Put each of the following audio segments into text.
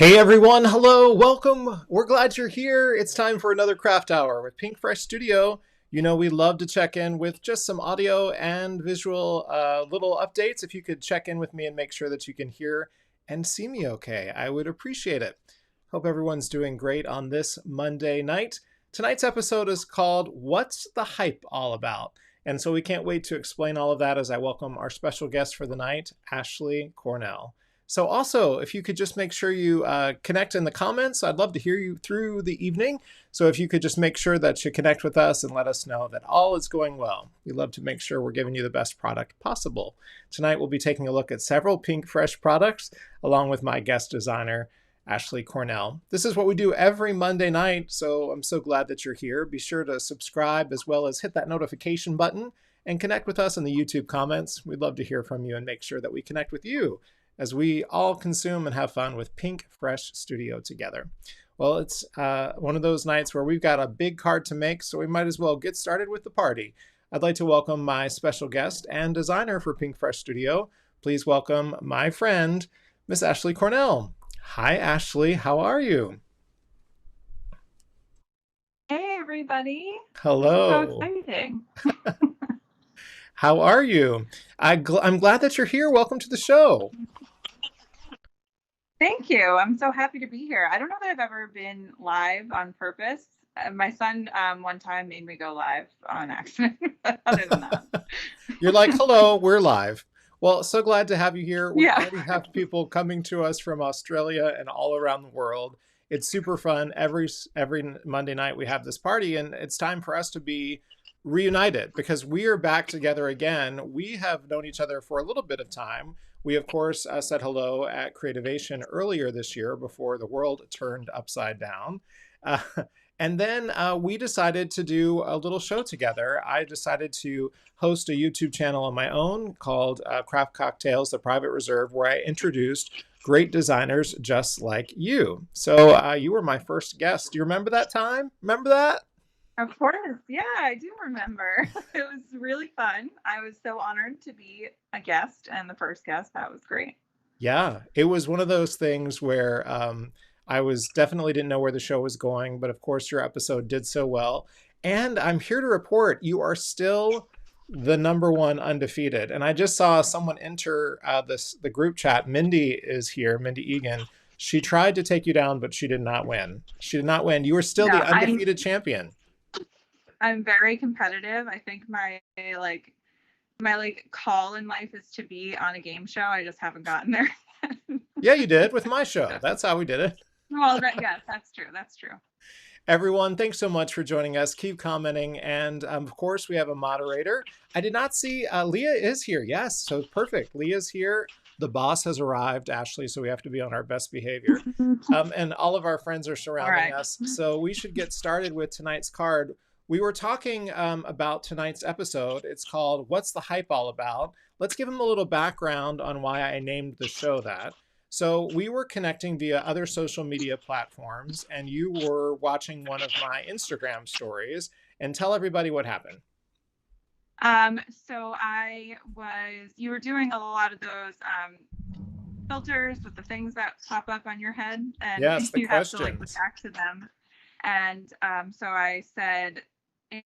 Hey everyone, hello, welcome. We're glad you're here. It's time for another craft hour with Pinkfresh Studio. You know, we love to check in with just some audio and visual little updates. If you could check in with me and make sure that you can hear and see me okay, I would appreciate it. Hope everyone's doing great on this Monday night. Tonight's episode is called What's the Hype All About? And so we can't wait to explain all of that as I welcome our special guest for the night, Ashlea Cornell. So also, if you could just make sure you connect in the comments, I'd love to hear you through the evening. So if you could just make sure that you connect with us and let us know that all is going well. We love to make sure we're giving you the best product possible. Tonight, we'll be taking a look at several Pinkfresh products, along with my guest designer, Ashlea Cornell. This is what we do every Monday night, so I'm so glad that you're here. Be sure to subscribe as well as hit that notification button and connect with us in the YouTube comments. We'd love to hear from you and make sure that we connect with you as we all consume and have fun with Pinkfresh Studio together. Well, it's one of those nights where we've got a big card to make, so we might as well get started with the party. I'd like to welcome my special guest and designer for Pinkfresh Studio. Please welcome my friend, Miss Ashlea Cornell. Hi, Ashlea. How are you? Hey, everybody. Hello. So exciting. How are you? I'm glad that you're here. Welcome to the show. Thank you. I'm so happy to be here. I don't know that I've ever been live on purpose. My son one time made me go live on accident. Other than that. You're like, hello, we're live. Well, so glad to have you here. We Yeah. already have people coming to us from Australia and all around the world. It's super fun. Every Monday night we have this party, and it's time for us to be reunited because we are back together again. We have known each other for a little bit of time. We, of course, said hello at Creativation earlier this year before the world turned upside down. Uh, and then we decided to do a little show together. I decided to host a YouTube channel on my own called Craft Cocktails, The Private Reserve, where I introduced great designers just like you. So you were my first guest. Do you remember that time? Remember that? Of course. Yeah, I do remember. It was really fun. I was so honored to be a guest and the first guest. That was great. Yeah, it was one of those things where I was definitely didn't know where the show was going, but of course your episode did so well. And I'm here to report you are still the #1 undefeated. And I just saw someone enter the group chat. Mindy is here, Mindy Egan. She tried to take you down, but she did not win. She did not win. You are still No, the undefeated champion. I'm very competitive. I think my call in life is to be on a game show. I just haven't gotten there. Yeah, you did with my show. That's how we did it. Well, right, yes, that's true. That's true. Everyone, thanks so much for joining us. Keep commenting. And of course, we have a moderator. I did not see Leah is here. Yes, so perfect. Leah's here. The boss has arrived, Ashlea, so we have to be on our best behavior. And all of our friends are surrounding us. So we should get started with tonight's card. We were talking about tonight's episode. It's called What's the Hype All About? Let's give them a little background on why I named the show that. So we were connecting via other social media platforms, and you were watching one of my Instagram stories. And tell everybody what happened. So you were doing a lot of those filters with the things that pop up on your head, and yes, the you questions. have to react to them. And so I said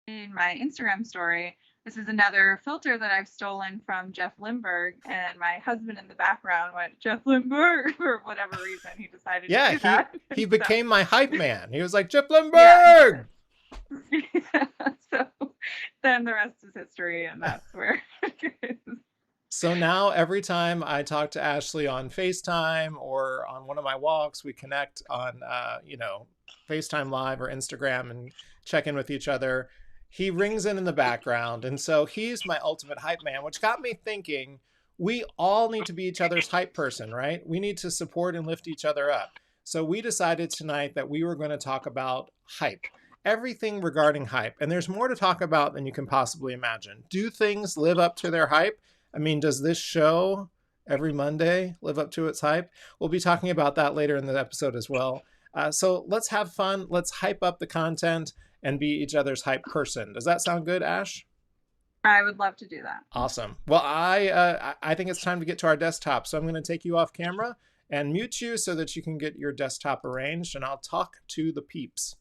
in my Instagram story, this is another filter that I've stolen from Jeff Lindberg, and my husband in the background went, Jeff Lindberg, for whatever reason he decided to do that. He became my hype man. He was like, Jeff Lindberg! Yeah. So then the rest is history, and that's where it is. So now every time I talk to Ashlea on FaceTime or on one of my walks, we connect on, FaceTime Live or Instagram and check in with each other. He rings in the background. And so he's my ultimate hype man, which got me thinking we all need to be each other's hype person, right? We need to support and lift each other up. So we decided tonight that we were going to talk about hype, everything regarding hype. And there's more to talk about than you can possibly imagine. Do things live up to their hype? I mean, does this show every Monday live up to its hype? We'll be talking about that later in the episode as well. So let's have fun. Let's hype up the content and be each other's hype person. Does that sound good, Ash? I would love to do that. Awesome. Well, I think it's time to get to our desktop. So I'm going to take you off camera and mute you so that you can get your desktop arranged, and I'll talk to the peeps.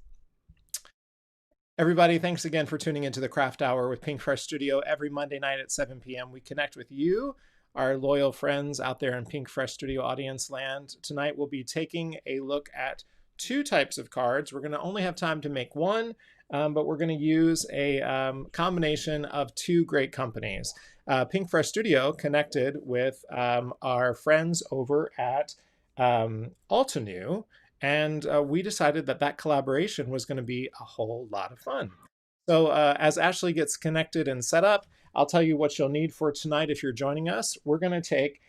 Everybody, thanks again for tuning into the Craft Hour with Pinkfresh Studio. Every Monday night at 7 p.m. we connect with you, our loyal friends out there in Pinkfresh Studio audience land. Tonight we'll be taking a look at two types of cards. We're going to only have time to make one, but we're going to use a combination of two great companies. Pinkfresh Studio connected with our friends over at Altenew, and we decided that that collaboration was going to be a whole lot of fun. So as Ashley gets connected and set up, I'll tell you what you'll need for tonight if you're joining us. We're going to take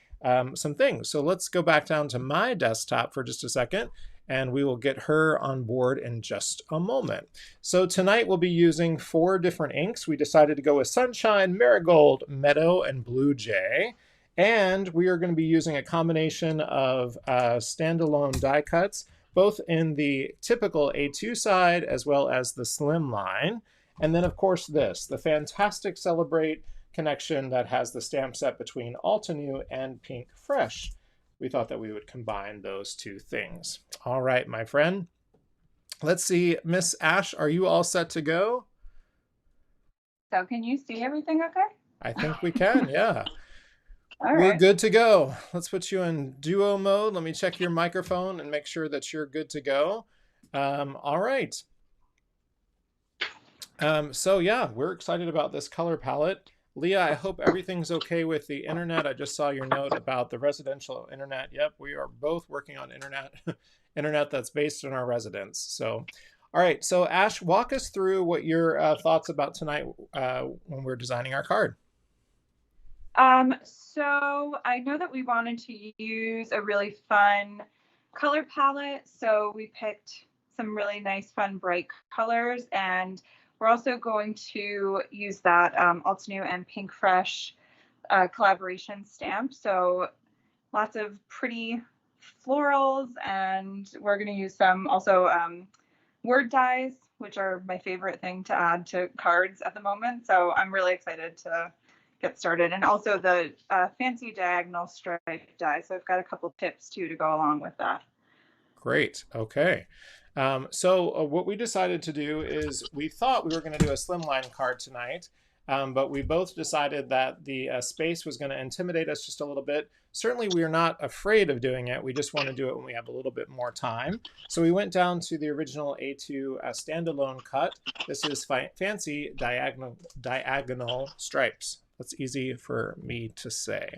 some things. So let's go back down to my desktop for just a second, and we will get her on board in just a moment. So tonight we'll be using 4 different inks. We decided to go with Sunshine, Marigold, Meadow, and Blue Jay. And we are going to be using a combination of standalone die cuts, both in the typical A2 side as well as the slim line. And then, of course, the fantastic Celebrate connection that has the stamp set between Altenew and Pinkfresh. We thought that we would combine those two things. All right, my friend. Let's see. Miss Ash, are you all set to go? So can you see everything okay? I think we can, yeah. We're good to go. Let's put you in duo mode. Let me check your microphone and make sure that you're good to go. All right. So yeah, we're excited about this color palette. Leah, I hope everything's okay with the internet. I just saw your note about the residential internet. Yep, we are both working on internet that's based on our residence. So, all right. So Ash, walk us through what your thoughts about tonight when we're designing our card. So I know that we wanted to use a really fun color palette. So we picked some really nice, fun, bright colors. And we're also going to use that Altenew and Pinkfresh collaboration stamp. So lots of pretty florals. And we're going to use some also word dies, which are my favorite thing to add to cards at the moment. So I'm really excited to get started, and also the fancy diagonal stripe die. So I've got a couple tips too to go along with that. Great. Okay. So what we decided to do is we thought we were going to do a slimline card tonight, but we both decided that the space was going to intimidate us just a little bit. Certainly, we are not afraid of doing it. We just want to do it when we have a little bit more time. So we went down to the original A2 standalone cut. This is fancy diagonal stripes. That's easy for me to say.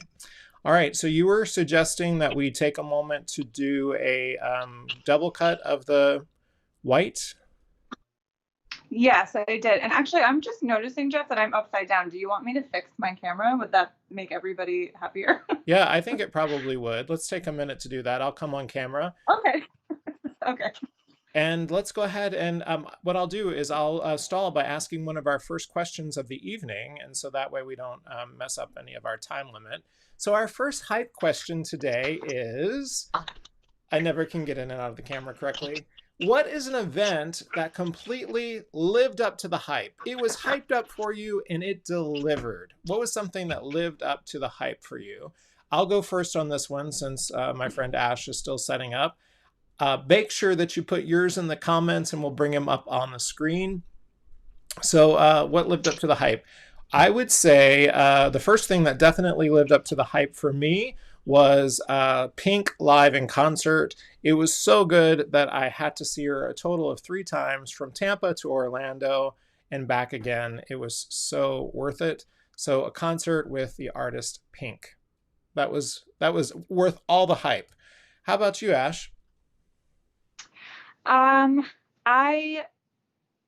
All right, so you were suggesting that we take a moment to do a double cut of the white? Yes, I did. And actually, I'm just noticing, Jeff, that I'm upside down. Do you want me to fix my camera? Would that make everybody happier? Yeah, I think it probably would. Let's take a minute to do that. I'll come on camera. Okay. Okay. And let's go ahead and what I'll do is I'll stall by asking one of our first questions of the evening. And so that way we don't mess up any of our time limit. So our first hype question today is, I never can get in and out of the camera correctly. What is an event that completely lived up to the hype? It was hyped up for you and it delivered. What was something that lived up to the hype for you? I'll go first on this one since my friend Ash is still setting up. Make sure that you put yours in the comments and we'll bring them up on the screen. So what lived up to the hype? I would say the first thing that definitely lived up to the hype for me was Pink live in concert. It was so good that I had to see her a total of 3 times from Tampa to Orlando and back again. It was so worth it. So a concert with the artist Pink. That was worth all the hype. How about you, Ash? I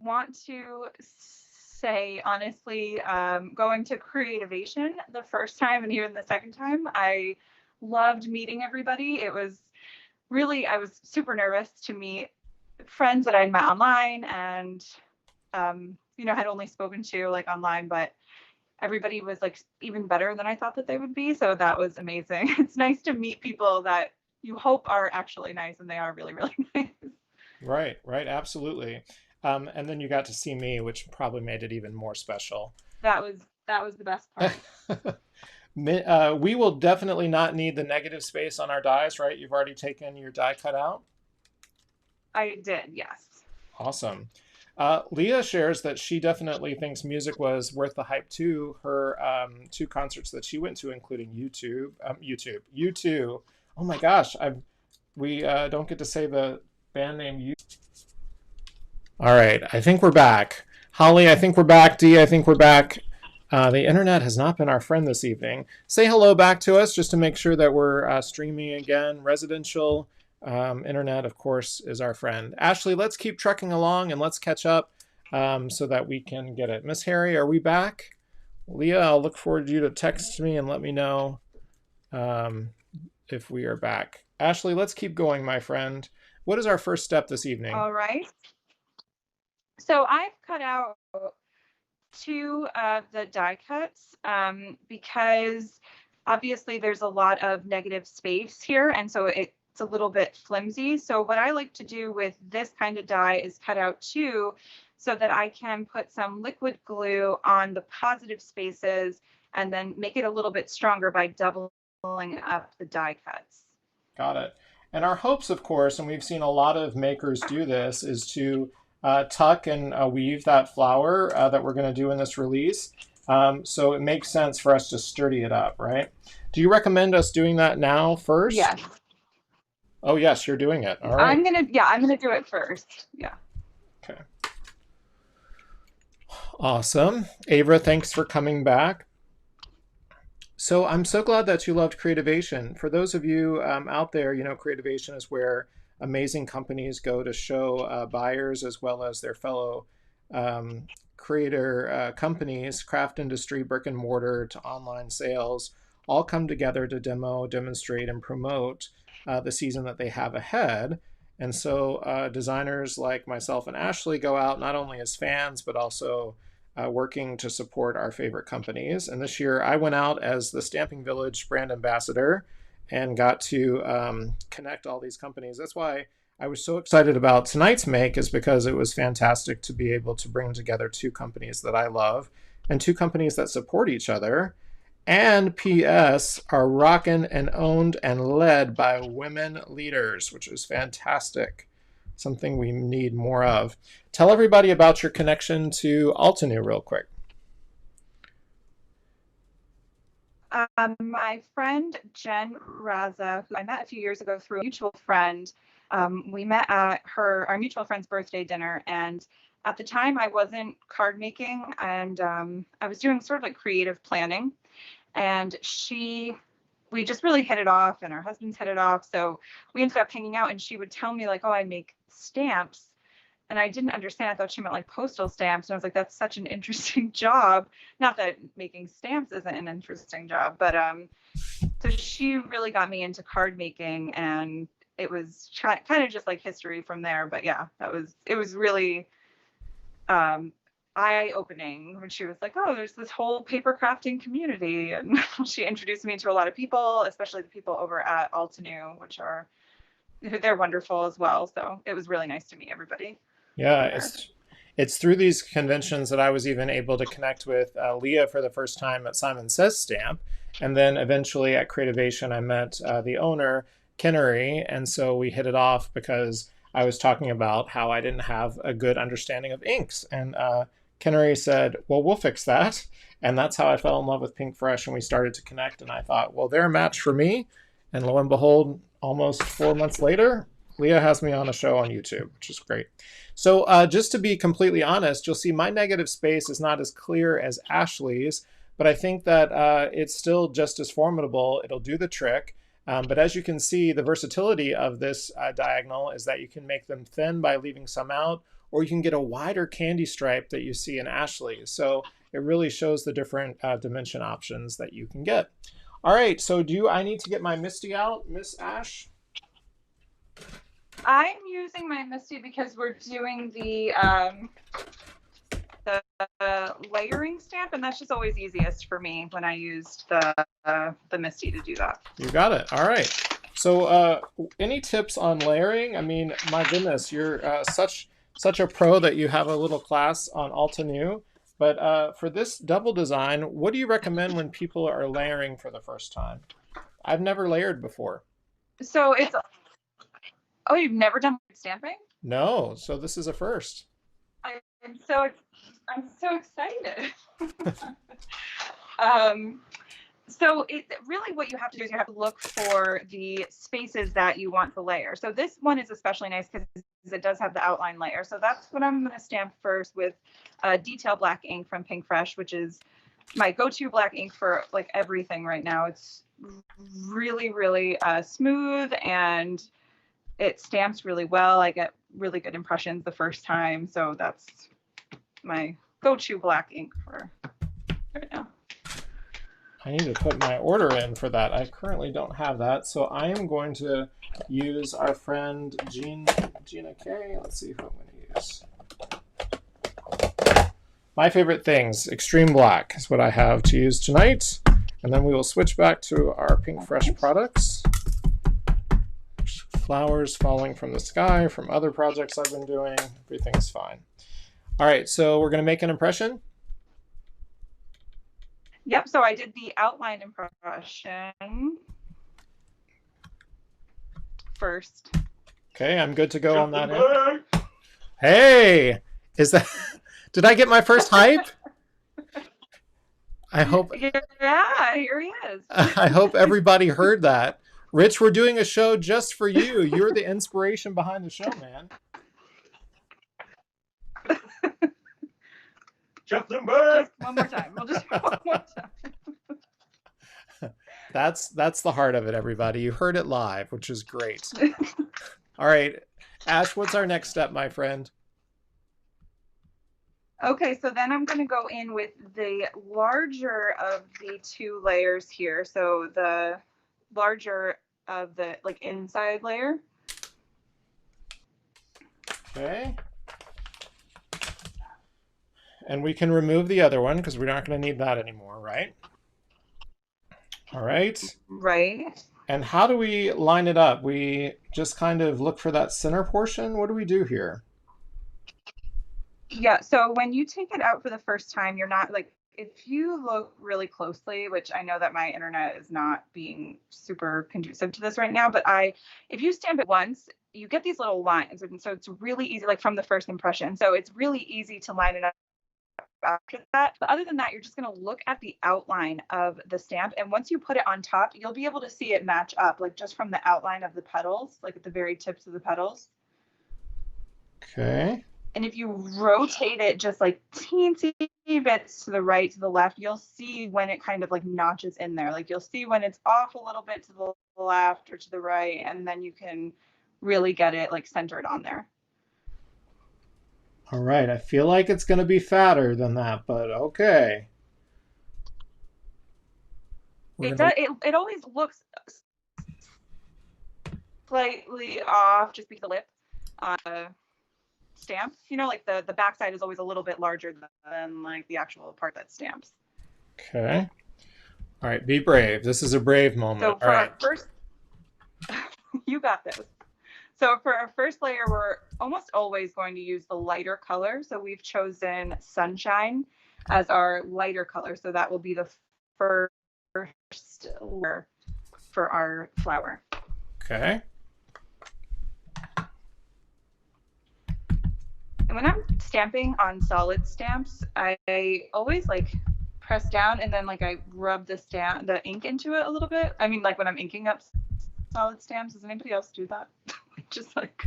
want to say, honestly, going to Creativation the first time and even the second time, I loved meeting everybody. It was really, I was super nervous to meet friends that I'd met online and, had only spoken to like online, but everybody was like even better than I thought that they would be. So that was amazing. It's nice to meet people that you hope are actually nice, and they are really, really nice. Right, absolutely. And then you got to see me, which probably made it even more special. That was the best part. We will definitely not need the negative space on our dies, right? You've already taken your die cut out. I did, yes. Awesome. Leah shares that she definitely thinks music was worth the hype too. Her two concerts that she went to, including U2. Oh my gosh, we don't get to say the band name U. All right, I think we're back. Holly, I think we're back. Dee, I think we're back. The internet has not been our friend this evening. Say hello back to us just to make sure that we're streaming again. Residential internet, of course, is our friend. Ashley, let's keep trucking along and let's catch up so that we can get it. Miss Harry, are we back? Leah, I'll look forward to you to text me and let me know if we are back. Ashley, let's keep going, my friend. What is our first step this evening? All right. So I've cut out 2 of the die cuts because obviously there's a lot of negative space here, and so it's a little bit flimsy. So what I like to do with this kind of die is cut out 2 so that I can put some liquid glue on the positive spaces and then make it a little bit stronger by doubling up the die cuts. Got it. And our hopes, of course, and we've seen a lot of makers do this, is to tuck and weave that flower that we're going to do in this release. So it makes sense for us to sturdy it up, right? Do you recommend us doing that now first? Yes. Oh, yes, you're doing it. All right. I'm gonna do it first. Yeah. Okay. Awesome. Avra, thanks for coming back. So I'm so glad that you loved Creativation. For those of you out there, you know, Creativation is where amazing companies go to show buyers as well as their fellow creator companies, craft industry, brick and mortar to online sales, all come together to demo, demonstrate, and promote the season that they have ahead. And so designers like myself and Ashley go out not only as fans, but also working to support our favorite companies. And this year I went out as the Stamping Village brand ambassador and got to connect all these companies. That's why I was so excited about tonight's make, is because it was fantastic to be able to bring together 2 companies that I love and 2 companies that support each other. And PS are rocking and owned and led by women leaders, which is fantastic. Something we need more of. Tell everybody about your connection to Altenew real quick. My friend Jen Raza, who I met a few years ago through a mutual friend, we met at our mutual friend's birthday dinner, and at the time I wasn't card making, and I was doing sort of like creative planning, and we just really hit it off, and our husbands hit it off, so we ended up hanging out, and she would tell me like, oh, I make stamps. And I didn't understand. I thought she meant like postal stamps. And I was like, that's such an interesting job. Not that making stamps isn't an interesting job, but so she really got me into card making, and it was kind of just like history from there. But yeah, it was really eye-opening when she was like, oh, there's this whole paper crafting community. And she introduced me to a lot of people, especially the people over at Altenew, they're wonderful as well. So it was really nice to meet everybody. Yeah, it's through these conventions that I was even able to connect with Leah for the first time at Simon Says Stamp. And then eventually at Creativation, I met the owner, Kennery. And so we hit it off because I was talking about how I didn't have a good understanding of inks. And Kennery said, well, we'll fix that. And that's how I fell in love with Pinkfresh, and we started to connect. And I thought, well, they're a match for me. And lo and behold, almost 4 months later, Leah has me on a show on YouTube, which is great. So just to be completely honest, you'll see my negative space is not as clear as Ashley's, but I think that it's still just as formidable. It'll do the trick. But as you can see, the versatility of this diagonal is that you can make them thin by leaving some out, or you can get a wider candy stripe that you see in Ashley's. So it really shows the different dimension options that you can get. All right, so I need to get my Misty out, Miss Ash? I'm using my Misty because we're doing the layering stamp, and that's just always easiest for me when I used the Misty to do that. You got it. All right. So any tips on layering? I mean, my goodness, you're such a pro that you have a little class on Altenew. But for this double design, what do you recommend when people are layering for the first time? I've never layered before. So it's, oh, you've never done stamping? No, so this is a first. I'm so I'm so excited. um, so it really what you have to do is you have to look for the spaces that you want to layer. So this one is especially nice because it does have the outline layer. So that's what I'm going to stamp first with detail black ink from Pinkfresh, which is my go-to black ink for like everything right now. It's really, really smooth and it stamps really well. I get really good impressions the first time. So that's my go-to black ink for right now. I need to put my order in for that. I currently don't have that. So I am going to use our friend Gina K. Let's see who I'm going to use. My favorite things, extreme black is what I have to use tonight. And then we will switch back to our Pinkfresh products. Flowers falling from the sky from other projects I've been doing. Everything's fine. All right, so we're going to make an impression. Yep, so I did the outline impression first. Okay, I'm good to go on that end. Hey, is that, did I get my first hype? I hope. Yeah, here he is. I hope everybody heard that. Rich, we're doing a show just for you. You're the inspiration behind the show, man. Jeff Lindberg. One more time. We'll just one more time. That's the heart of it, everybody. You heard it live, which is great. All right, Ash, what's our next step, my friend? Okay, so then I'm going to go in with the larger of the two layers here. So the larger of the like inside layer. Okay. And we can remove the other one because we're not going to need that anymore, right? All right. Right. And how do we line it up? We just kind of look for that center portion. What do we do here? Yeah, so when you take it out for the first time, you're not like, if you look really closely, which I know that my internet is not being super conducive to this right now, but if you stamp it once, you get these little lines. And so it's really easy, like from the first impression. So it's really easy to line it up after that. But other than that, you're just going to look at the outline of the stamp. And once you put it on top, you'll be able to see it match up, like just from the outline of the petals, like at the very tips of the petals. Okay. And if you rotate it just like teensy bits to the right, to the left, you'll see when it kind of like notches in there. Like you'll see when it's off a little bit to the left or to the right, and then you can really get it like centered on there. All right, I feel like it's going to be fatter than that, but okay. It always looks slightly off just because the lip stamp, you know, like the backside is always a little bit larger than like the actual part that stamps. Okay. All right, be brave. This is a brave moment. So for all right. our first, you got this. So for our first layer, we're almost always going to use the lighter color. So we've chosen Sunshine as our lighter color. So that will be the first layer for our flower. Okay. And when I'm stamping on solid stamps, I always like press down and then like I rub the ink into it a little bit. I mean, like when I'm inking up solid stamps, does anybody else do that? Just like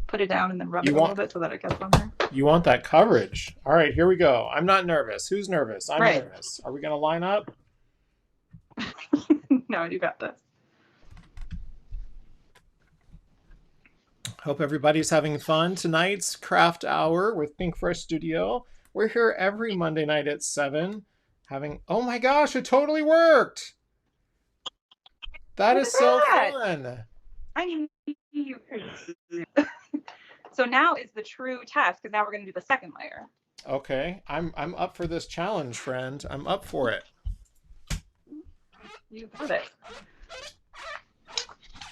put it down and then rub it a little bit so that it gets on there. You want that coverage. All right, here we go. I'm not nervous. Who's nervous? I'm nervous. Are we going to line up? No, you got this. Hope everybody's having fun. Tonight's craft hour with Pinkfresh Studio. We're here every Monday night at 7 having, oh my gosh, it totally worked. That is so fun. I knew you could. So now is the true test because now we're going to do the second layer. Okay, I'm up for this challenge, friend. I'm up for it. You got it.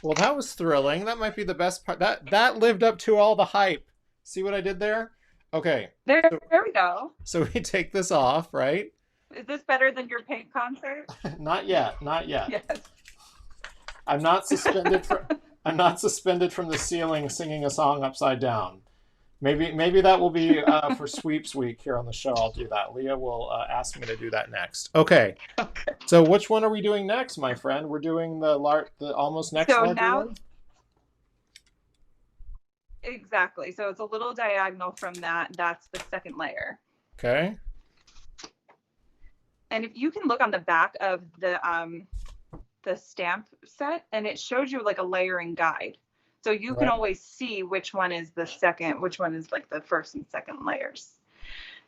Well, that was thrilling. That might be the best part. That lived up to all the hype. See what I did there? Okay. So, There we go. so we take this off, right? Is this better than your Pink concert? Not yet, not yet. Yes. I'm not suspended from I'm not suspended from the ceiling singing a song upside down. Maybe that will be for sweeps week here on the show. I'll do that. Leah will ask me to do that next. Okay. Okay. So which one are we doing next, my friend? We're doing the almost next So larger now, one. exactly. So it's a little diagonal from that. That's the second layer. Okay. And if you can look on the back of the stamp set, and it shows you like a layering guide. So you can Right. always see which one is the second, which one is like the first and second layers.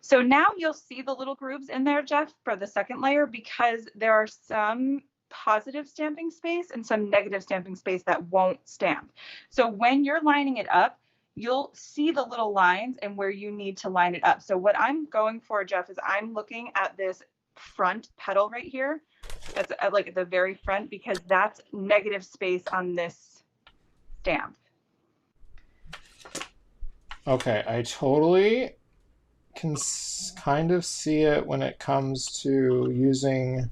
So now you'll see the little grooves in there, Jeff, for the second layer, because there are some positive stamping space and some negative stamping space that won't stamp. So when you're lining it up, you'll see the little lines and where you need to line it up. So what I'm going for, Jeff, is I'm looking at this front petal right here. That's like at the very front, because that's negative space on this stamp. Okay, I totally can kind of see it when it comes to using.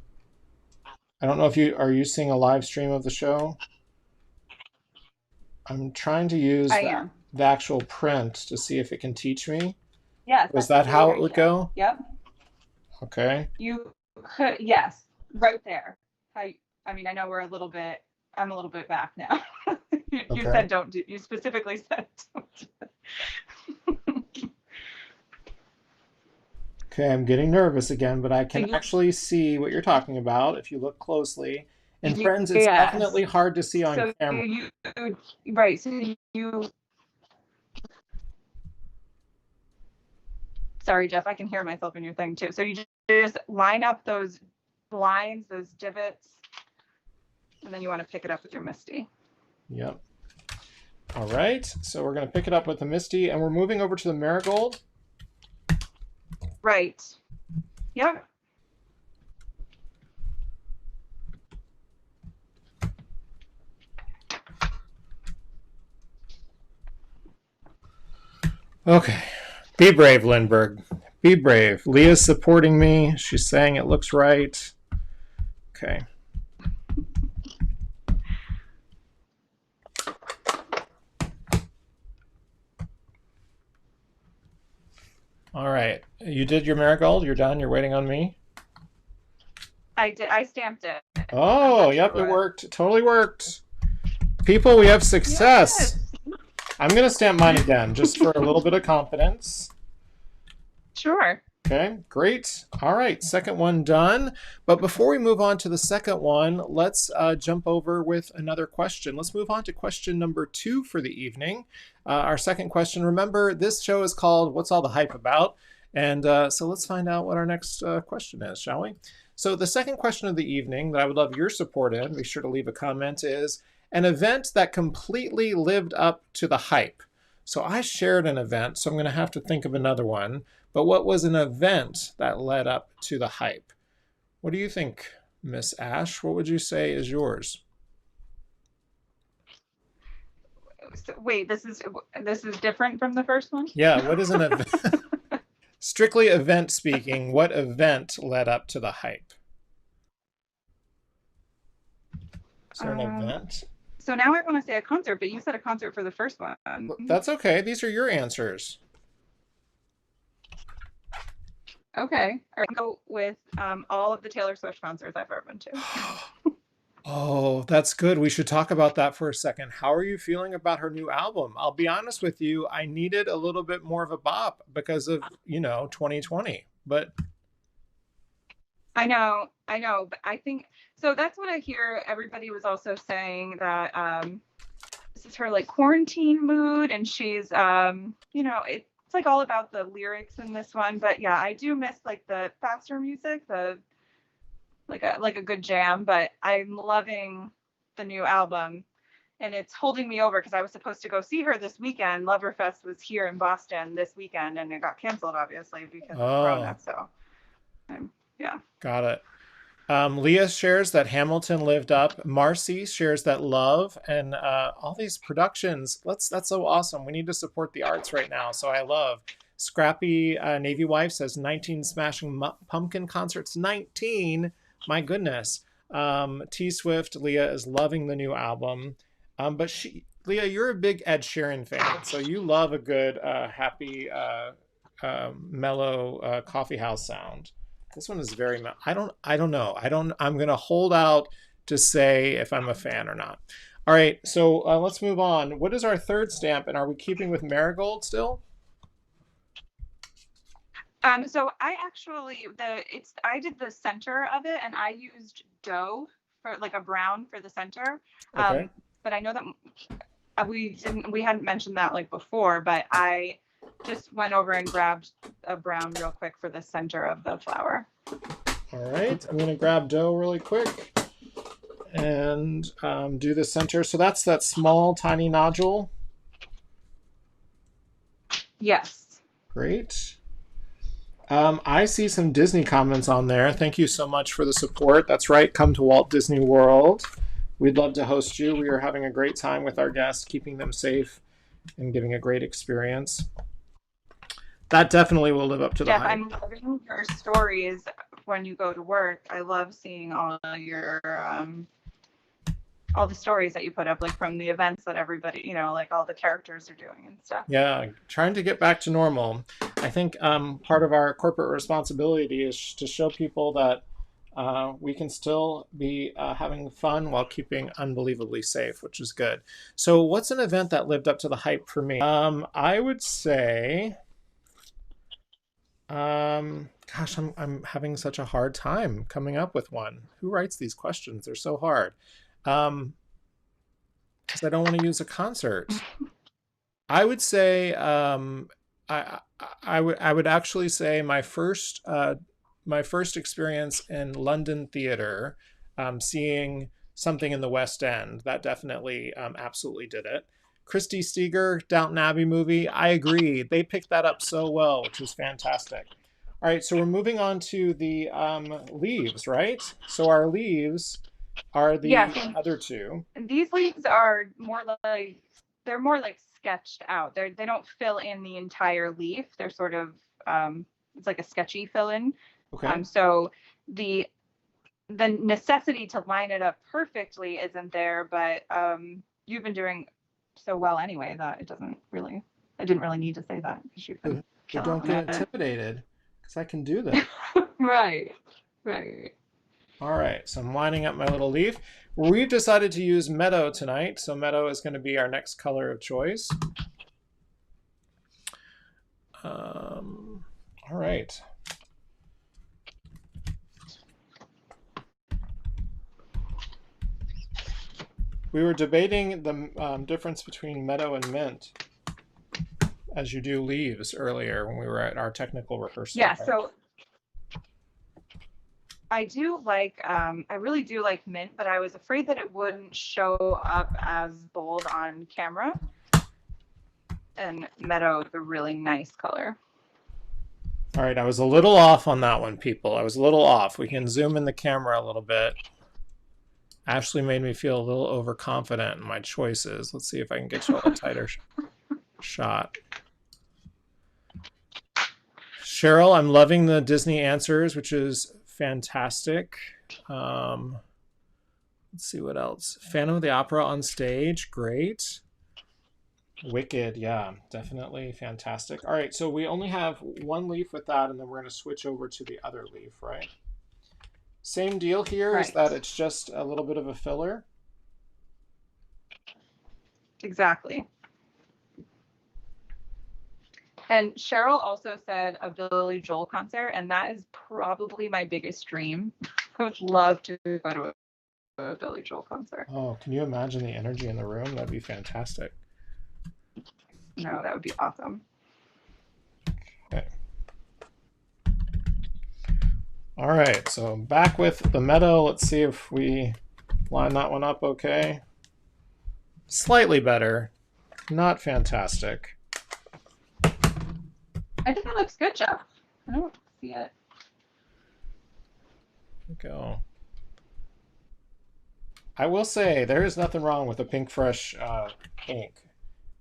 I don't know if you are you seeing a live stream of the show. I'm trying to use I am. the actual print to see if it can teach me. Yes. Was that how it would go? Yep. Okay. You could, yes, right there. I mean, I know I'm a little bit back now. You Okay. said don't do, you specifically said don't do it. Okay, I'm getting nervous again, but I can you- actually see what you're talking about if you look closely. And You- friends, it's yes. definitely hard to see on So camera. right, so you, sorry, Jeff, I can hear myself in your thing too. So you just line up those lines, those divots, and then you want to pick it up with your MISTI. Yep. All right, so we're going to pick it up with the MISTI, and we're moving over to the marigold. Right. Yep. Okay. Be brave, Lindberg. Be brave. Leah's supporting me. She's saying it looks right. Okay. All right. You did your marigold. You're done. You're waiting on me. I did. I stamped it. Oh, yep, it worked. It totally worked. People, we have success. Yes. I'm going to stamp mine again just for a little bit of confidence. Sure. Okay, great. All right, second one done. But before we move on to the second one, let's jump over with another question. Let's move on to question number 2 for the evening. Our second question, remember, this show is called What's All the Hype About? And so let's find out what our next question is, shall we? So the second question of the evening that I would love your support in, be sure to leave a comment, is an event that completely lived up to the hype. So I shared an event, so I'm going to have to think of another one. But what was an event that led up to the hype? What do you think, Miss Ash? What would you say is yours? So, wait, this is different from the first one? Yeah, what is an event? Strictly event speaking, what event led up to the hype? Is there an event? So now I want to say a concert, but you said a concert for the first one. That's okay. These are your answers. Okay. All right. Go with all of the Taylor Swift concerts I've ever been to. Oh, that's good. We should talk about that for a second. How are you feeling about her new album? I'll be honest with you, I needed a little bit more of a bop because of, 2020. But I know, but I think so. That's what I hear. Everybody was also saying that this is her like quarantine mood, and she's it's like all about the lyrics in this one. But yeah, I do miss like the faster music, the like a good jam. But I'm loving the new album, and it's holding me over because I was supposed to go see her this weekend. Loverfest was here in Boston this weekend, and it got canceled obviously because of Corona. So yeah. Got it. Leah shares that Hamilton lived up. Marcy shares that Love, and all these productions. That's so awesome. We need to support the arts right now. So I love Scrappy Navy Wife says 19 Smashing Pumpkin concerts. 19? My goodness. T Swift, Leah is loving the new album. But Leah, you're a big Ed Sheeran fan, so you love a good, happy, mellow coffee house sound. This one is very. I don't know. I'm gonna hold out to say if I'm a fan or not. All right, so let's move on. What is our third stamp, and are we keeping with marigold still? So I actually I did the center of it, and I used dough for like a brown for the center. Okay. But I know that we hadn't mentioned that like before, but I just went over and grabbed a brown real quick for the center of the flower. All right, I'm gonna grab dough really quick and do the center. So that's that small, tiny nodule. Yes. Great. I see some Disney comments on there. Thank you so much for the support. That's right. Come to Walt Disney World. We'd love to host you. We are having a great time with our guests, keeping them safe and giving a great experience. That definitely will live up to the hype. I'm loving your stories when you go to work. I love seeing all your all the stories that you put up, like from the events that everybody, like all the characters are doing and stuff. Yeah, trying to get back to normal. I think part of our corporate responsibility is to show people that we can still be having fun while keeping unbelievably safe, which is good. So what's an event that lived up to the hype for me? I would say, gosh, I'm having such a hard time coming up with one. Who writes these questions? They're so hard. Because I don't want to use a concert. I would say I would actually say my first experience in London theater, seeing something in the West End, that definitely absolutely did it. Christy Steger, Downton Abbey movie, I agree. They picked that up so well, which is fantastic. All right, so we're moving on to the leaves, right? So our leaves are the other two. These leaves are more like sketched out. They don't fill in the entire leaf. They're sort of it's like a sketchy fill in. Okay. So the necessity to line it up perfectly isn't there, but you've been doing so well anyway that I didn't really need to say that. Don't get intimidated, because I can do that. Right. All right, so I'm lining up my little leaf. We've decided to use Meadow tonight, so Meadow is going to be our next color of choice. All right. We were debating the difference between Meadow and Mint as you do leaves earlier when we were at our technical rehearsal. Yeah, right? So I really do like Mint, but I was afraid that it wouldn't show up as bold on camera. And Meadow is a really nice color. All right, I was a little off on that one, people. I was a little off. We can zoom in the camera a little bit. Ashley made me feel a little overconfident in my choices. Let's see if I can get you a tighter shot. Cheryl, I'm loving the Disney answers, which is fantastic. Let's see what else. Phantom of the Opera on stage, great. Wicked, yeah, definitely fantastic. All right, so we only have one leaf with that, and then we're going to switch over to the other leaf, right? Same deal here, right. Is that it's just a little bit of a filler? Exactly. And Cheryl also said a Billy Joel concert, and that is probably my biggest dream. I would love to go to a Billy Joel concert. Oh, can you imagine the energy in the room? That'd be fantastic. No, that would be awesome. Okay. All right, so back with the Meadow. Let's see if we line that one up okay. Slightly better, not fantastic. I think it looks good, Jeff. I don't see it. Go. I will say there is nothing wrong with the Pinkfresh ink.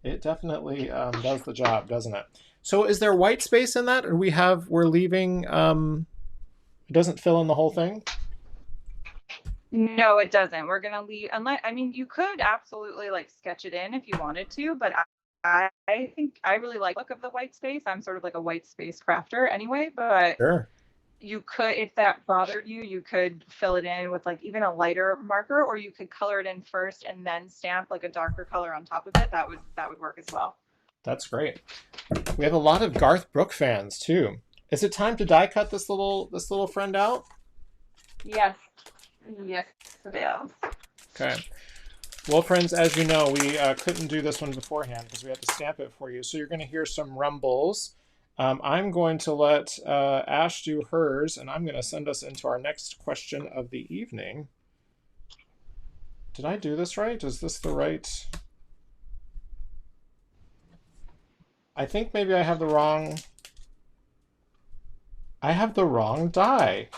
It definitely does the job, doesn't it? So is there white space in that, or we're leaving, it doesn't fill in the whole thing? No, it doesn't. We're gonna leave unless, I mean, you could absolutely like sketch it in if you wanted to, but I think I really like the look of the white space. I'm sort of like a white space crafter anyway, but Sure. you could, if that bothered you, you could fill it in with like even a lighter marker, or you could color it in first and then stamp like a darker color on top of it. That would work as well. That's great. We have a lot of Garth Brooks fans too. Is it time to die cut this little friend out? Yes. Yes, it is. Okay. Well, friends, as you know, we couldn't do this one beforehand because we had to stamp it for you. So you're going to hear some rumbles. I'm going to let Ash do hers, and I'm going to send us into our next question of the evening. Did I do this right? Is this the right? I think maybe I have the wrong die.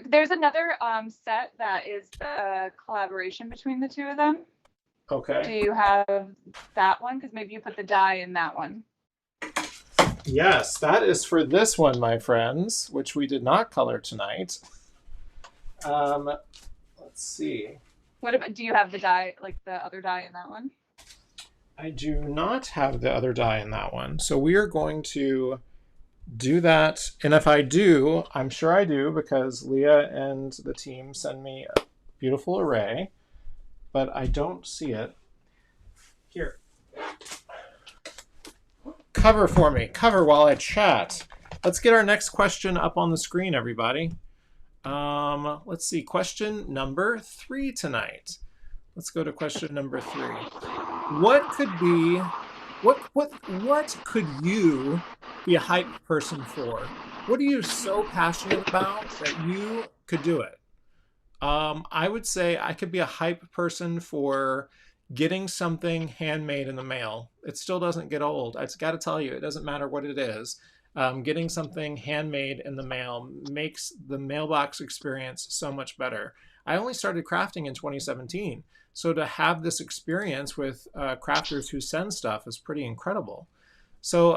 There's another set that is a collaboration between the two of them. Do Okay. you have that one? Because maybe you put the die in that one. Yes, that is for this one, my friends, which we did not color tonight. Let's see. What about, do you have the die, like the other die in that one? I do not have the other die in that one. So we are going to do that. And if I do, I'm sure I do because Leah and the team send me a beautiful array, but I don't see it. Here. Cover for me. Cover while I chat. Let's get our next question up on the screen, everybody. Let's see. Question number 3 tonight. Let's go to question number 3. What could you be a hype person for? What are you so passionate about that you could do it? I would say I could be a hype person for getting something handmade in the mail. It still doesn't get old. I just got to tell you, it doesn't matter what it is. Getting something handmade in the mail makes the mailbox experience so much better. I only started crafting in 2017. So to have this experience with crafters who send stuff is pretty incredible. So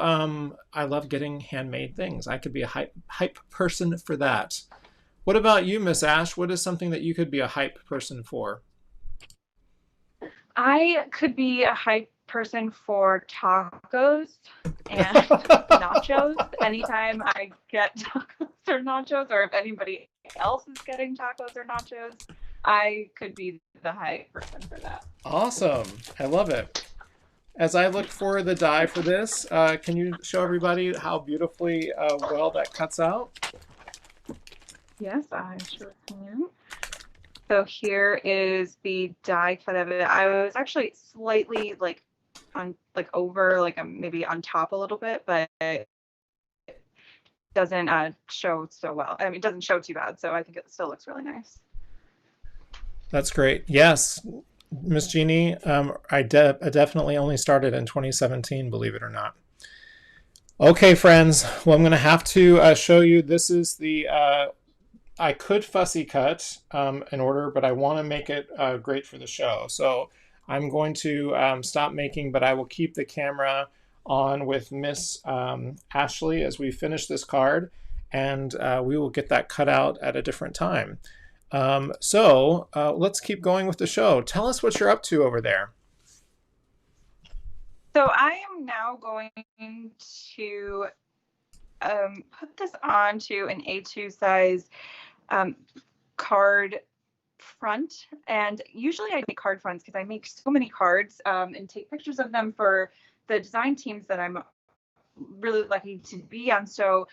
I love getting handmade things. I could be a hype person for that. What about you, Miss Ash? What is something that you could be a hype person for? I could be a hype person for tacos and nachos. Anytime I get tacos or nachos, or if anybody else is getting tacos or nachos, I could be the hype person for that. Awesome. I love it. As I look for the die for this, can you show everybody how beautifully well that cuts out? Yes, I sure can. So here is the die cut of it. I was actually slightly like on like over like maybe on top a little bit, but it doesn't show so well. I mean, it doesn't show too bad, so I think it still looks really nice. That's great. Yes, Miss Jeannie, I definitely only started in 2017, believe it or not. Okay, friends. Well, I'm going to have to show you. This is the I could fussy cut in order, but I want to make it great for the show. So I'm going to stop making, but I will keep the camera on with Miss Ashley as we finish this card, and we will get that cut out at a different time. So let's keep going with the show. Tell us what you're up to over there. So I am now going to put this onto an A2 size card front. And usually I make card fronts because I make so many cards and take pictures of them for the design teams that I'm really lucky to be on. So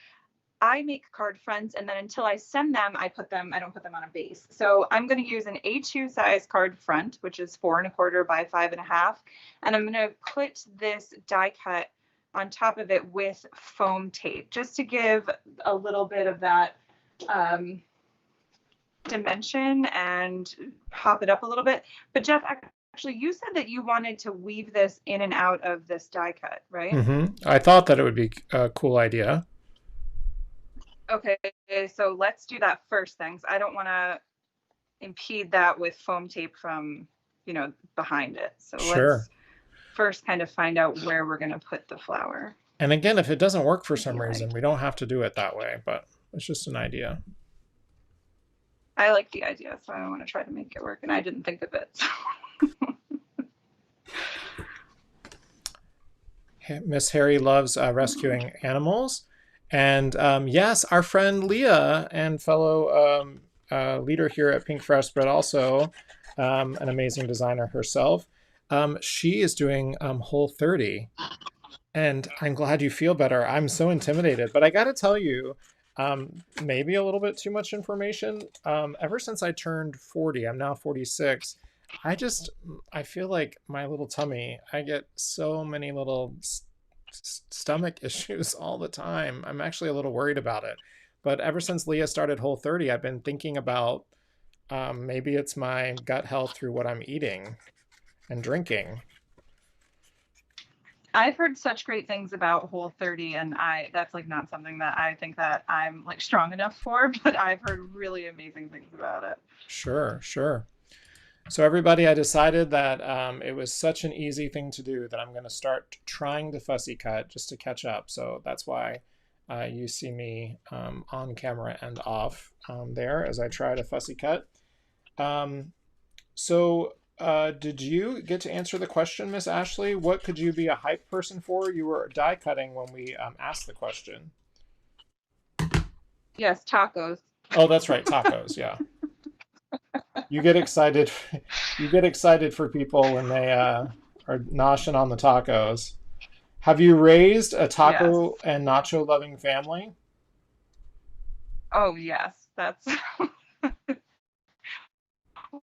I make card fronts, and then until I send them, I don't put them on a base. So I'm going to use an A2 size card front, which is 4 1/4 by 5 1/2. And I'm going to put this die cut on top of it with foam tape, just to give a little bit of that dimension and pop it up a little bit. But Jeff, actually, you said that you wanted to weave this in and out of this die cut, right? Mm-hmm. I thought that it would be a cool idea. Okay, so let's do that first then, 'cause I don't want to impede that with foam tape from, behind it. So Sure. first kind of find out where we're going to put the flour. And again, if it doesn't work for some reason, we don't have to do it that way, but it's just an idea. I like the idea, so I want to try to make it work, and I didn't think of it. So. Miss Harry loves rescuing animals. And yes, our friend Leah and fellow leader here at Pinkfresh, but also an amazing designer herself, she is doing Whole30. And I'm glad you feel better. I'm so intimidated, but I got to tell you, maybe a little bit too much information. Ever since I turned 40, I'm now 46. I feel like my little tummy, I get so many little stomach issues all the time. I'm actually a little worried about it. But ever since Leah started Whole30, I've been thinking about maybe it's my gut health through what I'm eating and drinking. I've heard such great things about Whole30, and that's like not something that I think that I'm like strong enough for, but I've heard really amazing things about it. Sure, sure. So everybody, I decided that it was such an easy thing to do that I'm going to start trying to fussy cut just to catch up. So that's why you see me on camera and off there as I try to fussy cut. Did you get to answer the question, Miss Ashley? What could you be a hype person for? You were die cutting when we asked the question. Yes, tacos. Oh, that's right, tacos. Yeah. You get excited. You get excited for people when they are noshing on the tacos. Have you raised a taco and nacho loving family? Oh yes, that's.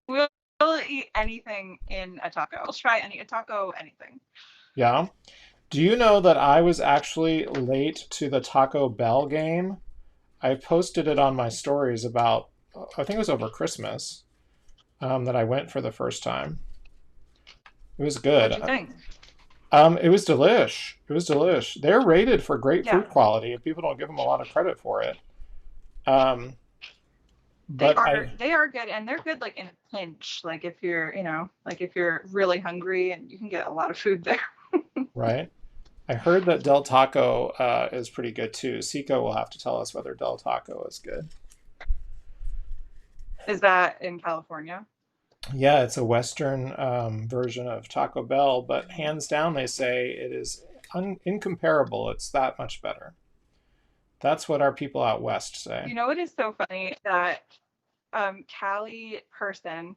We'll eat anything in a taco. We'll try a taco, anything. Yeah. Do you know that I was actually late to the Taco Bell game? I posted it on my stories about, I think it was over Christmas, that I went for the first time. It was good. What'd you think? It was delish. It was delish. They're rated for great food quality, and people don't give them a lot of credit for it. But they are good, and they're good like in a pinch. Like if you're, like if you're really hungry, and you can get a lot of food there. Right. I heard that Del Taco is pretty good too. Seiko will have to tell us whether Del Taco is good. Is that in California? Yeah, it's a Western version of Taco Bell, but hands down, they say it is incomparable. It's that much better. That's what our people out west say. You know, it is so funny that Callie Person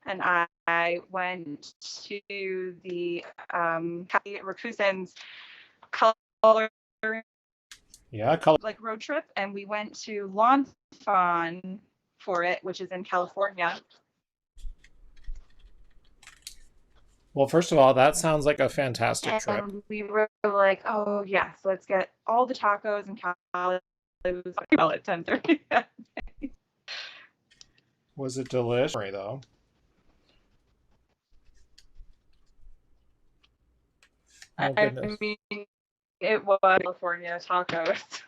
and I went to the Callie Rakusen's color like road trip, and we went to Lawn Fawn for it, which is in California. Well, first of all, that sounds like a fantastic trip. And we were like, oh yes, let's get all the tacos and Cali. It was at 10:30. Was it delicious though? Oh, I mean, it was California tacos.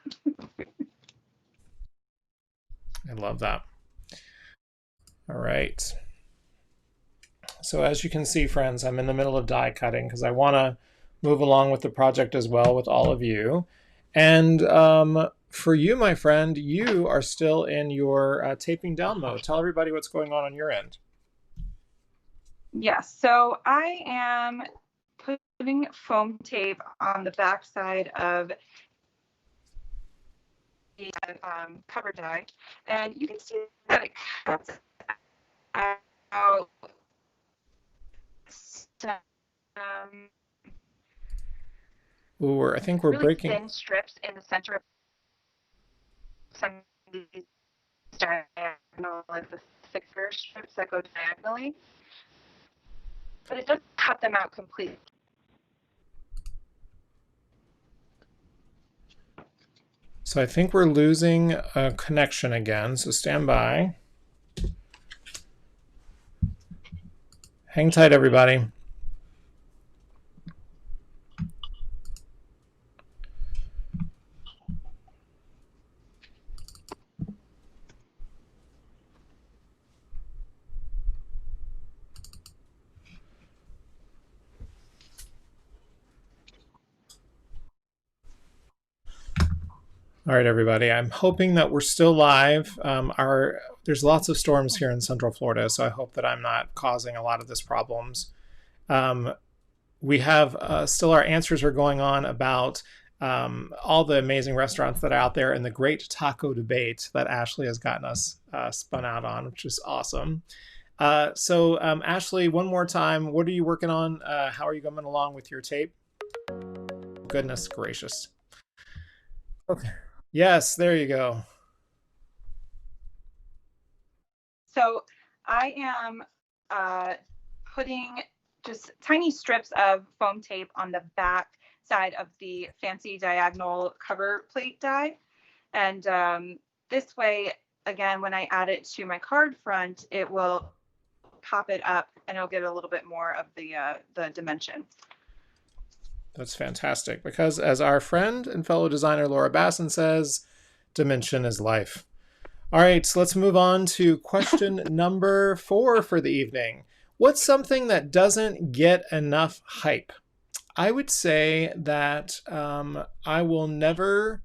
I love that. All right. So as you can see, friends, I'm in the middle of die cutting because I want to move along with the project as well with all of you. And for you, my friend, you are still in your taping down mode. Tell everybody what's going on your end. Yes, so I am putting foam tape on the back side of the cover die, and you can see that it cuts out Ooh, I think we're really breaking thin strips in the center of some of these diagonal, like the thicker strips that go diagonally, but it doesn't cut them out completely. So I think we're losing a connection again, so stand by. Hang tight, everybody. All right, everybody. I'm hoping that we're still live. There's lots of storms here in Central Florida, so I hope that I'm not causing a lot of this problems. We have still our answers are going on about all the amazing restaurants that are out there and the great taco debate that Ashley has gotten us spun out on, which is awesome. So Ashley, one more time, what are you working on? How are you coming along with your tape? Goodness gracious. Okay. Yes, there you go. So I am putting just tiny strips of foam tape on the back side of the fancy diagonal cover plate die. And this way, again, when I add it to my card front, it will pop it up and it'll get a little bit more of the dimension. That's fantastic, because as our friend and fellow designer Laura Basson says, dimension is life. All right, so let's move on to question number 4 for the evening. What's something that doesn't get enough hype? I would say that I will never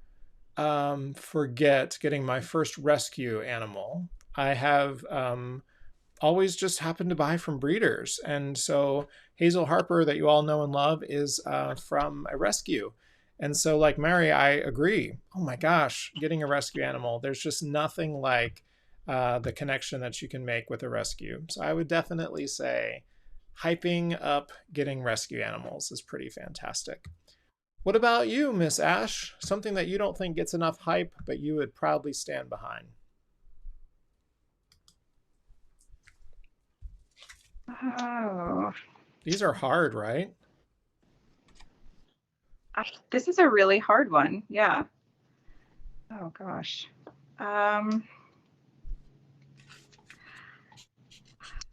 forget getting my first rescue animal. I have always just happened to buy from breeders. And so Hazel Harper, that you all know and love, is from a rescue. And so like Mary, I agree. Oh my gosh, getting a rescue animal, there's just nothing like the connection that you can make with a rescue. So I would definitely say hyping up getting rescue animals is pretty fantastic. What about you, Miss Ash? Something that you don't think gets enough hype, but you would proudly stand behind. Oh, These are hard, right? this is a really hard one. Yeah. Oh gosh. I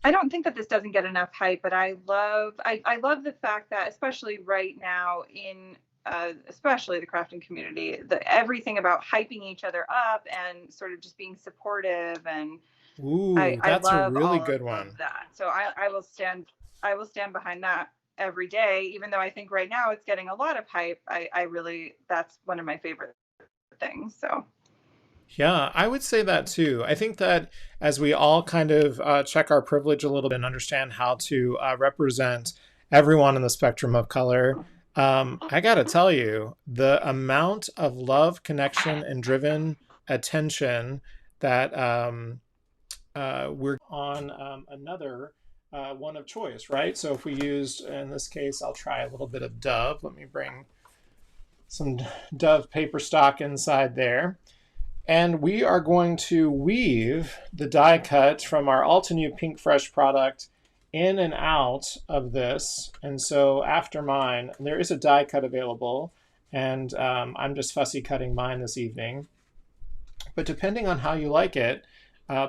don't think that this doesn't get enough hype, but I love the fact that, especially right now in especially the crafting community, everything about hyping each other up and sort of just being supportive, and Ooh, I that's a love really all good of one. that. So I will stand behind that every day, even though I think right now it's getting a lot of hype. I really, that's one of my favorite things. So Yeah, I would say that too. I think that as we all kind of check our privilege a little bit and understand how to represent everyone in the spectrum of color, I got to tell you, the amount of love, connection, and driven attention that we're on another one of choice, right? So if we used, in this case, I'll try a little bit of Dove. Let me bring some Dove paper stock inside there. And we are going to weave the die cut from our Altenew Pinkfresh product in and out of this. And so after mine, there is a die cut available, and I'm just fussy cutting mine this evening. But depending on how you like it,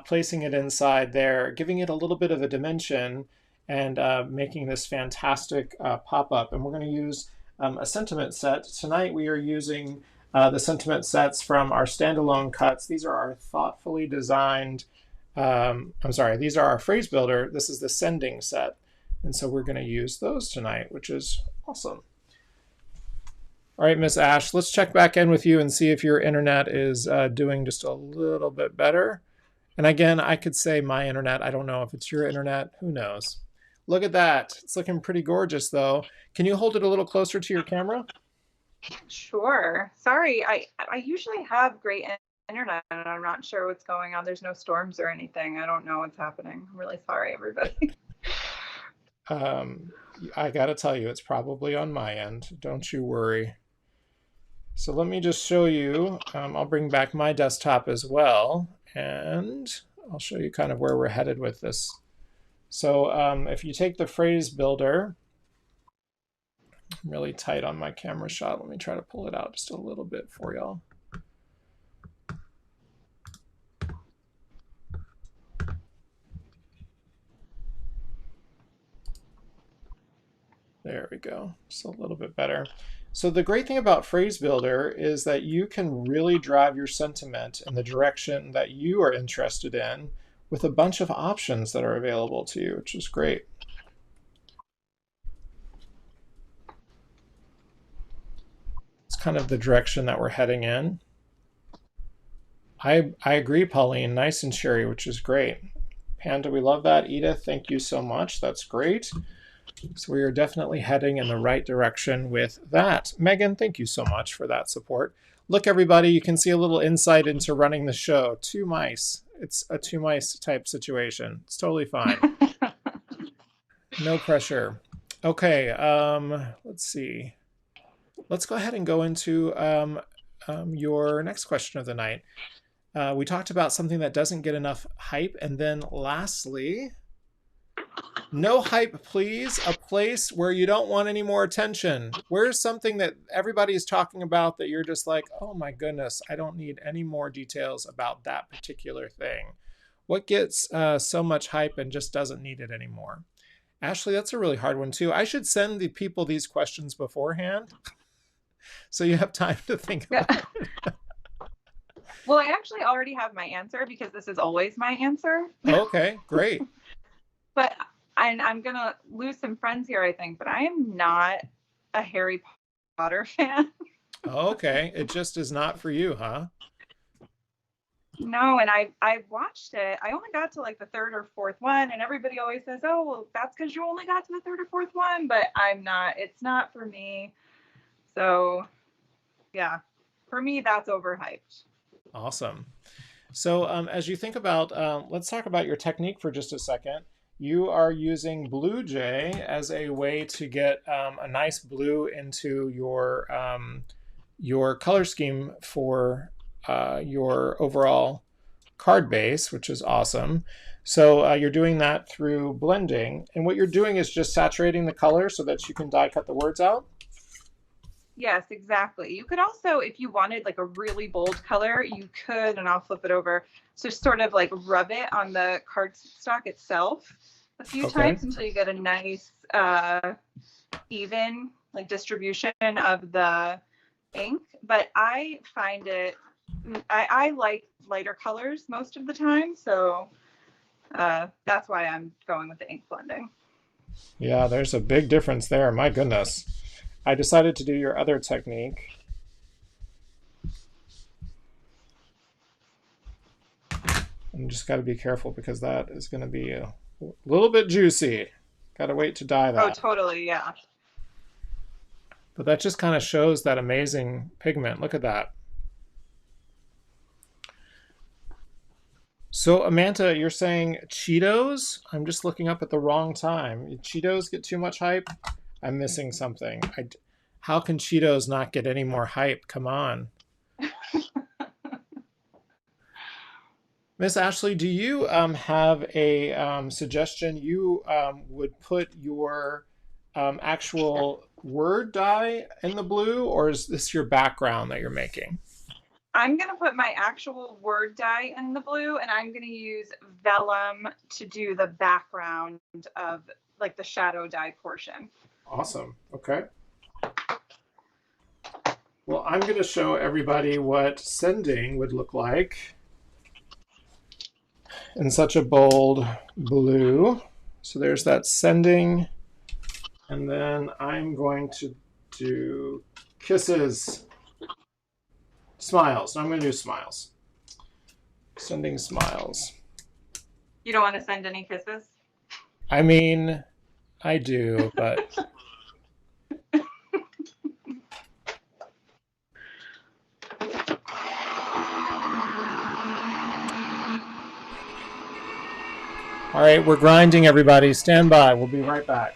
placing it inside there, giving it a little bit of a dimension, and making this fantastic pop-up. And we're going to use a sentiment set. Tonight we are using the sentiment sets from our standalone cuts. These are our thoughtfully designed, these are our phrase builder. This is the sending set. And so we're going to use those tonight, which is awesome. All right, Miss Ash, let's check back in with you and see if your internet is doing just a little bit better. And again, I could say my internet. I don't know if it's your internet. Who knows? Look at that. It's looking pretty gorgeous, though. Can you hold it a little closer to your camera? Sure. Sorry, I usually have great internet and I'm not sure what's going on. There's no storms or anything. I don't know what's happening. I'm really sorry, everybody. I gotta tell you, it's probably on my end. Don't you worry. So let me just show you. I'll bring back my desktop as well, and I'll show you kind of where we're headed with this. So if you take the phrase builder, I'm really tight on my camera shot. Let me try to pull it out just a little bit for y'all. There we go, just a little bit better. So the great thing about Phrase Builder is that you can really drive your sentiment in the direction that you are interested in with a bunch of options that are available to you, which is great. It's kind of the direction that we're heading in. I agree, Pauline. Nice and cheery, which is great. Panda, we love that. Edith, thank you so much. That's great. So we are definitely heading in the right direction with that. Megan, thank you so much for that support. Look, everybody, you can see a little insight into running the show. 2 mice. It's a 2 mice type situation. It's totally fine. No pressure. Okay, let's see. Let's go ahead and go into your next question of the night. We talked about something that doesn't get enough hype. And then lastly, no hype, please. A place where you don't want any more attention. Where's something that everybody's talking about that you're just like, oh my goodness, I don't need any more details about that particular thing. What gets so much hype and just doesn't need it anymore? Ashley, that's a really hard one too. I should send the people these questions beforehand so you have time to think about it. Well, I actually already have my answer because this is always my answer. Okay, great. But I'm going to lose some friends here, I think, but I am not a Harry Potter fan. Okay, it just is not for you, huh? No, and I watched it. I only got to like the third or fourth one, and everybody always says, "Oh, well, that's because you only got to the third or fourth one." But I'm not. It's not for me. So, yeah, for me, that's overhyped. Awesome. So, as you think about, let's talk about your technique for just a second. You are using Blue Jay as a way to get a nice blue into your color scheme for your overall card base, which is awesome. So you're doing that through blending. And what you're doing is just saturating the color so that you can die cut the words out. Yes, exactly. You could also, if you wanted like a really bold color, you could, and I'll flip it over, so sort of like rub it on the cardstock itself a few times until you get a nice even like distribution of the ink. But I find it, I like lighter colors most of the time, so that's why I'm going with the ink blending. Yeah, there's a big difference there. My goodness. I decided to do your other technique. And just got to be careful because that is going to be a little bit juicy. Got to wait to dye that. Oh, totally, yeah. But that just kind of shows that amazing pigment. Look at that. So, Amanda, you're saying Cheetos? I'm just looking up at the wrong time. Cheetos get too much hype? I'm missing something. How can Cheetos not get any more hype? Come on. Miss Ashley, do you have a suggestion? You would put your actual word dye in the blue, or is this your background that you're making? I'm going to put my actual word dye in the blue, and I'm going to use vellum to do the background of like the shadow dye portion. Awesome. Okay. Well, I'm going to show everybody what sending would look like in such a bold blue. So there's that sending. And then I'm going to do kisses. Smiles. I'm going to do smiles. Sending smiles. You don't want to send any kisses? I mean, I do, but... All right, we're grinding, everybody. Stand by. We'll be right back.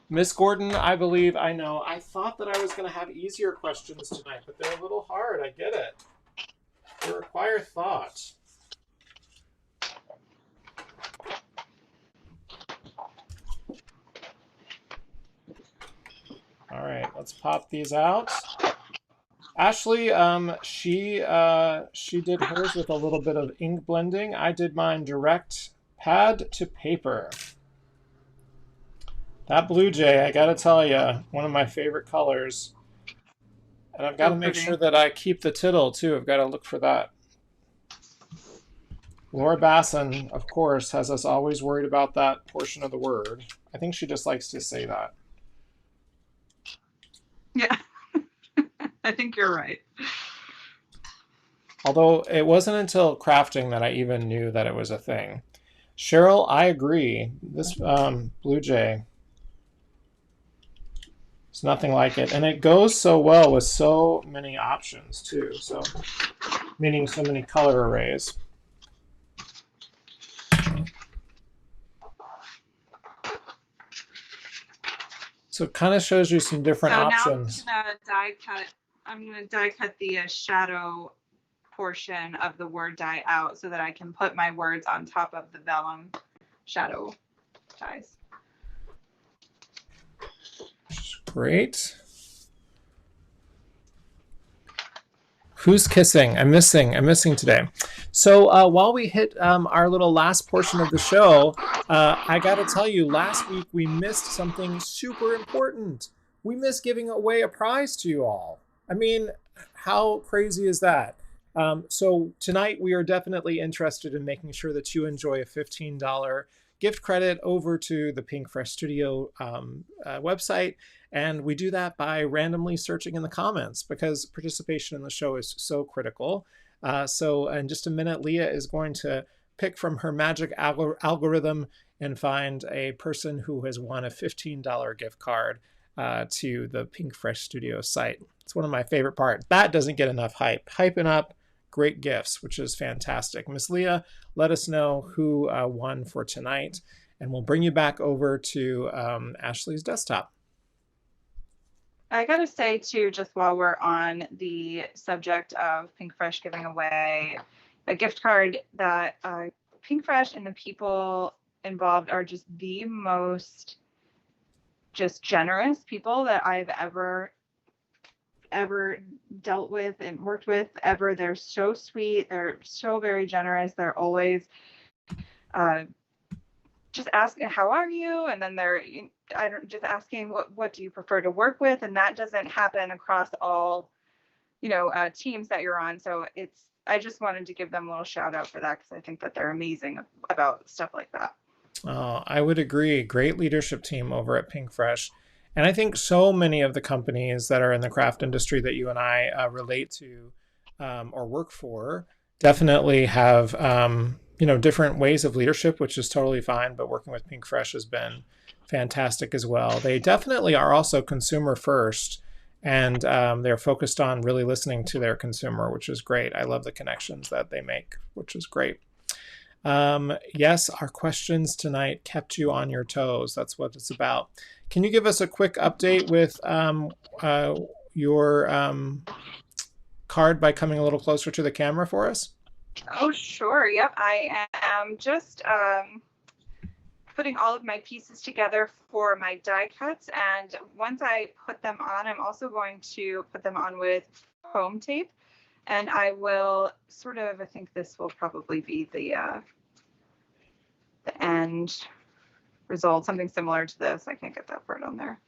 Miss Gordon, I believe I know. I thought that I was going to have easier questions tonight, but they're a little hard. I get it. They require thought. All right, let's pop these out. Ashley, she did hers with a little bit of ink blending. I did mine direct pad to paper. That Blue Jay, I gotta tell you, one of my favorite colors. And I've got to make sure that I keep the tittle too. I've got to look for that. Laura Basson, of course, has us always worried about that portion of the word. I think she just likes to say that. Yeah. I think you're right. Although it wasn't until crafting that I even knew that it was a thing. Cheryl, I agree. This Blue Jay, it's nothing like it. And it goes so well with so many options too. So, meaning so many color arrays. So it kind of shows you some different options. Now I'm gonna die cut the shadow portion of the word die out so that I can put my words on top of the vellum shadow dies. Great. Who's kissing? I'm missing today. So while we hit our little last portion of the show, I got to tell you, last week we missed something super important. We missed giving away a prize to you all. I mean, how crazy is that? So tonight we are definitely interested in making sure that you enjoy a $15 gift credit over to the Pinkfresh Studio website. And we do that by randomly searching in the comments because participation in the show is so critical. So in just a minute, Leah is going to pick from her magic algorithm and find a person who has won a $15 gift card to the Pinkfresh Studio site. It's one of my favorite parts. That doesn't get enough hype. Hyping up great gifts, which is fantastic. Miss Leah, let us know who won for tonight, and we'll bring you back over to Ashley's desktop. I gotta say too, just while we're on the subject of Pinkfresh giving away a gift card, that Pinkfresh and the people involved are just the most just generous people that I've ever dealt with and worked with ever. They're so sweet. They're so very generous. They're always just asking, how are you? And then they're just asking what do you prefer to work with? And that doesn't happen across all, teams that you're on. So I just wanted to give them a little shout out for that because I think that they're amazing about stuff like that. I would agree. Great leadership team over at Pinkfresh. And I think so many of the companies that are in the craft industry that you and I relate to or work for definitely have, different ways of leadership, which is totally fine. But working with Pinkfresh has been fantastic as well. They definitely are also consumer first, and they're focused on really listening to their consumer, which is great. I love the connections that they make, which is great. Yes, our questions tonight kept you on your toes. That's what it's about. Can you give us a quick update with your card by coming a little closer to the camera for us? Oh, sure. Yep. I am just putting all of my pieces together for my die cuts. And once I put them on, I'm also going to put them on with foam tape. And I will I think this will probably be the end result, something similar to this. I can't get that part on there.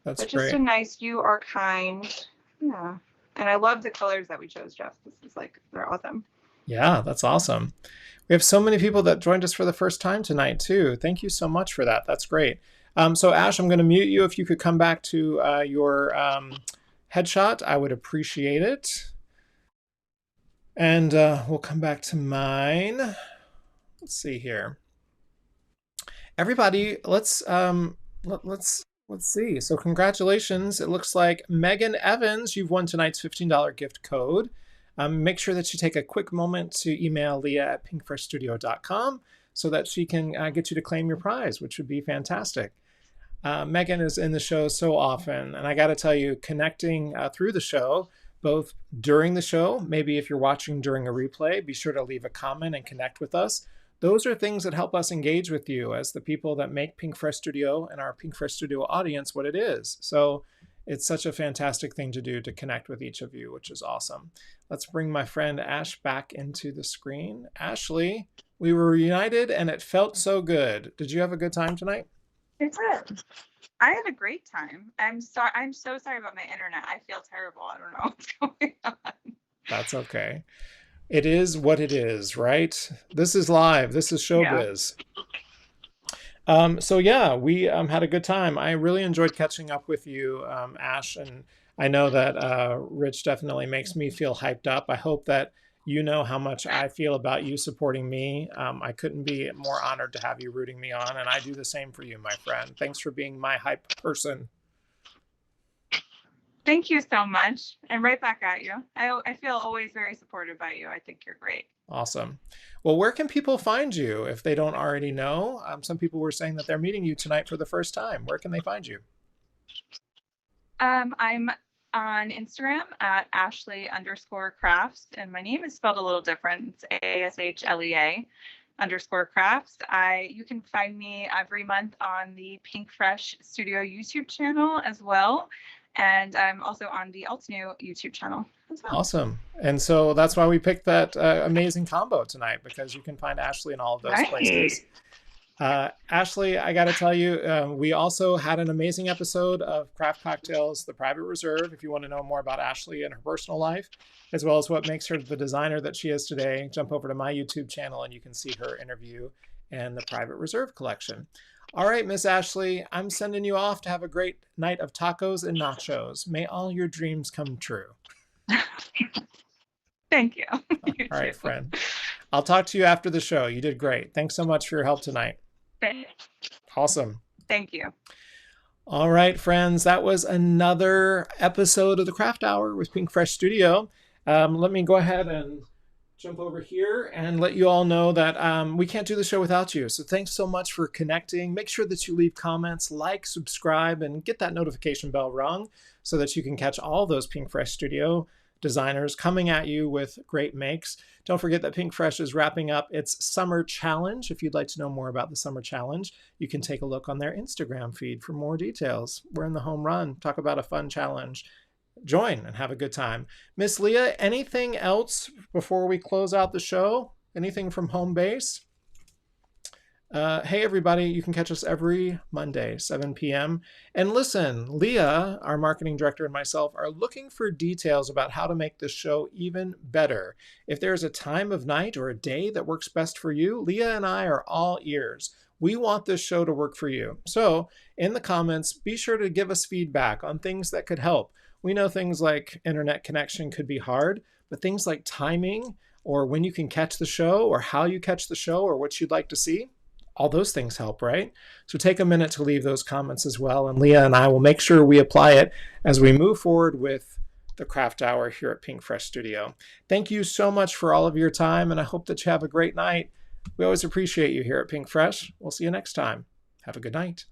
That's but great. Just a nice, you are kind. Yeah. And I love the colors that we chose, Jeff. This is they're awesome. Yeah, that's awesome. We have so many people that joined us for the first time tonight too. Thank you so much for that. That's great. So Ash, I'm going to mute you. If you could come back to your headshot, I would appreciate it. And we'll come back to mine. Let's see here. Everybody, let's see. So congratulations. It looks like Megan Evans, you've won tonight's $15 gift code. Make sure that you take a quick moment to email Leah at pinkfreshstudio.com so that she can get you to claim your prize, which would be fantastic. Megan is in the show so often, and I got to tell you, connecting through the show, both during the show, maybe if you're watching during a replay, be sure to leave a comment and connect with us. Those are things that help us engage with you as the people that make Pinkfresh Studio and our Pinkfresh Studio audience what it is. So it's such a fantastic thing to do to connect with each of you, which is awesome. Let's bring my friend Ash back into the screen. Ashley, we were reunited and it felt so good. Did you have a good time tonight? I did. I had a great time. I'm so sorry about my internet. I feel terrible. I don't know what's going on. That's okay. It is what it is, right? This is live. This is showbiz. Yeah. So yeah, we had a good time. I really enjoyed catching up with you, Ash, and I know that Rich definitely makes me feel hyped up. I hope that you know how much I feel about you supporting me. I couldn't be more honored to have you rooting me on, and I do the same for you, my friend. Thanks for being my hype person. Thank you so much. And right back at you. I feel always very supported by you. I think you're great. Awesome. Well, where can people find you if they don't already know? Some people were saying that they're meeting you tonight for the first time. Where can they find you? I'm on Instagram at Ashley_crafts, and my name is spelled a little different. It's ASHLEA_crafts. You can find me every month on the Pinkfresh Studio YouTube channel as well. And I'm also on the Altnew YouTube channel as well. Awesome. And so that's why we picked that amazing combo tonight, because you can find Ashley in all of those places. Ashley, I got to tell you, we also had an amazing episode of Craft Cocktails, The Private Reserve. If you want to know more about Ashley and her personal life, as well as what makes her the designer that she is today, jump over to my YouTube channel and you can see her interview and the Private Reserve collection. All right, Miss Ashley, I'm sending you off to have a great night of tacos and nachos. May all your dreams come true. Thank you. All right, friend. I'll talk to you after the show. You did great. Thanks so much for your help tonight. Awesome. Thank you. All right, friends. That was another episode of the Craft Hour with Pinkfresh Studio. Let me go ahead and jump over here and let you all know that we can't do the show without you. So thanks so much for connecting. Make sure that you leave comments, like, subscribe, and get that notification bell rung so that you can catch all those Pinkfresh Studio designers coming at you with great makes. Don't forget that Pinkfresh is wrapping up its summer challenge. If you'd like to know more about the summer challenge, you can take a look on their Instagram feed for more details. We're in the home run. Talk about a fun challenge. Join and have a good time. Miss Leah, anything else before we close out the show? Anything from home base? Hey, everybody, you can catch us every Monday, 7 p.m. And listen, Leah, our marketing director, and myself are looking for details about how to make this show even better. If there's a time of night or a day that works best for you, Leah and I are all ears. We want this show to work for you. So in the comments, be sure to give us feedback on things that could help. We know things like internet connection could be hard, but things like timing or when you can catch the show or how you catch the show or what you'd like to see, all those things help, right? So take a minute to leave those comments as well. And Leah and I will make sure we apply it as we move forward with the Craft Hour here at Pinkfresh Studio. Thank you so much for all of your time, and I hope that you have a great night. We always appreciate you here at Pinkfresh. We'll see you next time. Have a good night.